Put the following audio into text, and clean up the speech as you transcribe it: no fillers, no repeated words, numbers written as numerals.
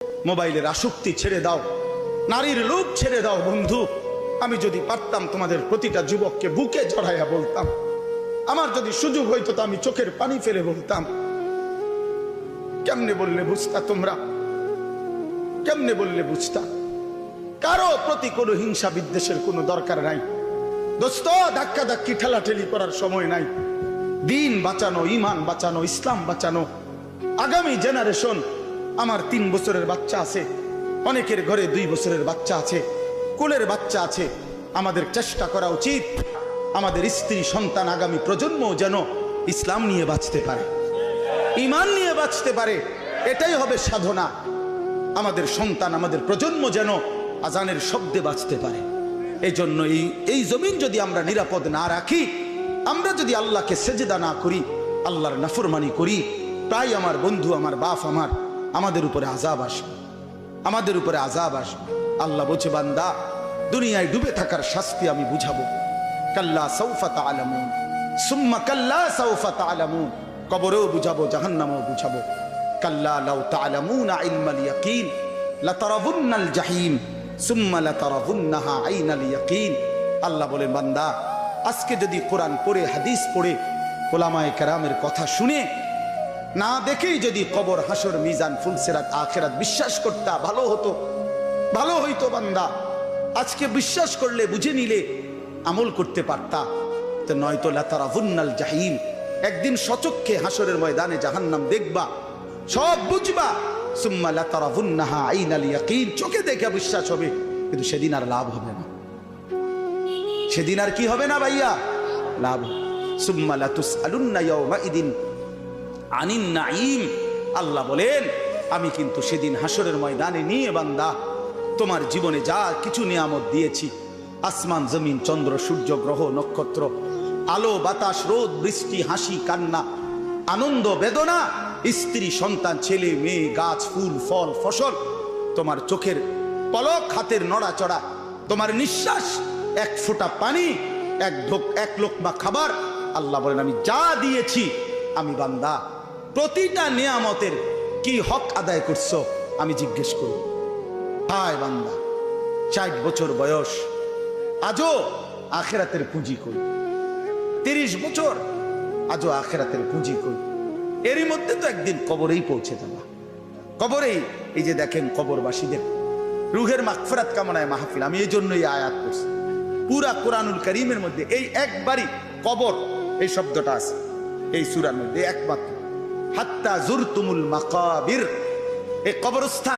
মোবাইলের আসক্তি ছেড়ে দাও, নারীর লোভ ছেড়ে দাও। বন্ধু, আমি যদি পারতাম তোমাদের প্রতিটা যুবককে বুকে জড়াইয়া বলতাম, আমার যদি সুযোগ হইতো তো আমি চোখের পানি ফেলে বলতাম, কেমনে বললে বুঝতা তোমরা? কেমনে বললে বুঝতা? কারো প্রতি কোনো হিংসা বিদ্বেষের কোনো দরকার নাই দোস্ত। ধাক্কা ধাক্কি ঠেলাঠেলি করার সময় নাই। দিন বাঁচানো, ইমান বাঁচানো, ইসলাম বাঁচানো, আগামী জেনারেশন। আমার 3 বছরের বাচ্চা আছে, অনেকের ঘরে 2 বছরের বাচ্চা আছে, কোলের বাচ্চা আছে। আমাদের চেষ্টা করা উচিত আমাদের স্ত্রী সন্তান আগামী প্রজন্ম যেন ইসলাম নিয়ে বাঁচতে পারে, ইমান নিয়ে বাঁচতে পারে। এটাই হবে সাধনা। আমাদের সন্তান, আমাদের প্রজন্ম যেন আজানের শব্দে বাঁচতে পারে। এই জন্য এই জমিন যদি আমরা নিরাপদ না রাখি, আমরা যদি আল্লাহকে সেজদা না করি, আল্লাহর নাফরমানি করি, তাই আমার বন্ধু, আমার বাপ, আমাদের উপরে আযাব আসবে, আমাদের উপরে আযাব আসবে। আল্লাহ বলছে, বান্দা, দুনিয়ায় ডুবে থাকার শাস্তি আমি বুঝাবো। কাল্লা সাউফা তা'লামুন সুম্মা কাল্লা সাউফা তা'লামুন। কবরেও বুঝাবো, জাহান্নামেও বুঝাবো। কাল্লা লাউ তা'লামুনা ইলমাল ইয়াকিন লাতারাবুন্নাল জাহিম সুম্মা লাতারাবুন্নাহা আইনাল ইয়াকিন। আল্লাহ বলেন, বান্দা, আজকে যদি কোরআন পড়ে, হাদিস পড়ে, উলামায়ে কেরামের কথা শুনে, না দেখেই যদি কবর, হাসর, মিজান, ফুলসিরাত, আখিরাত বিশ্বাস করতা, ভালো হতো, ভালো হইতো। বান্দা, আজকে বিশ্বাস করলে, বুঝে নিলে, আমল করতে পারতা। তো নয়তো লাতারাবুন্নাল জাহিম, একদিন সচক্ষে হাসরের ময়দানে জাহান্নাম দেখবা, সব বুঝবা। সুম্মা লাতারাবুন্নাহা আইনাল ইয়াকিন, চোখে দেখে বিশ্বাস হবে, কিন্তু সেদিন আর লাভ হবে না। সেদিন আর কি হবে না ভাইয়া? লাভ। সুম্মা লাতুসআলুন্না ইয়াওমাইদিন আনিন নাঈম। আল্লাহ বলেন, আমি কিন্তু সেদিন হাসরের ময়দানে নিয়ে বান্দা তোমার জীবনে যা কিছু নিয়ামত দিয়েছি, আসমান, জমিন, চন্দ্র, সূর্য, গ্রহ, নক্ষত্র, আলো, বাতাস, রোদ, বৃষ্টি, হাসি, কান্না, আনন্দ, বেদনা, স্ত্রী, সন্তান, ছেলে, মেয়ে, গাছ, ফুল, ফল, ফসল, তোমার চোখের পলক, হাতের নড়াচড়া, তোমার নিঃশ্বাস, এক ফোঁটা পানি, এক লোকমা খাবার। আল্লাহ বলেন, আমি যা দিয়েছি, আমি বান্দা প্রতিটা নিয়ামতের কি হক আদায় করছো আমি জিজ্ঞেস করি। হায় বান্দা, 60 বছর বয়স, আজও আখিরাতের পুঁজি কই। 30 বছর, আজও আখিরাতের পুঁজি কই। এরই মধ্যে তো একদিন কবরেই পৌঁছে যাবা। কবরেই, এই যে দেখেন কবরবাসীদের রুহের মাগফিরাত কামনায় মাহফিল। আমি এই জন্যই আয়াত করছি। পুরা কোরআনুল কারীমের মধ্যে এই একবারই কবর এই শব্দটা আছে এই সূরার মধ্যে একমাত্র। হাত্তা জুরতুমুল মাকাবির, এই কবরস্থান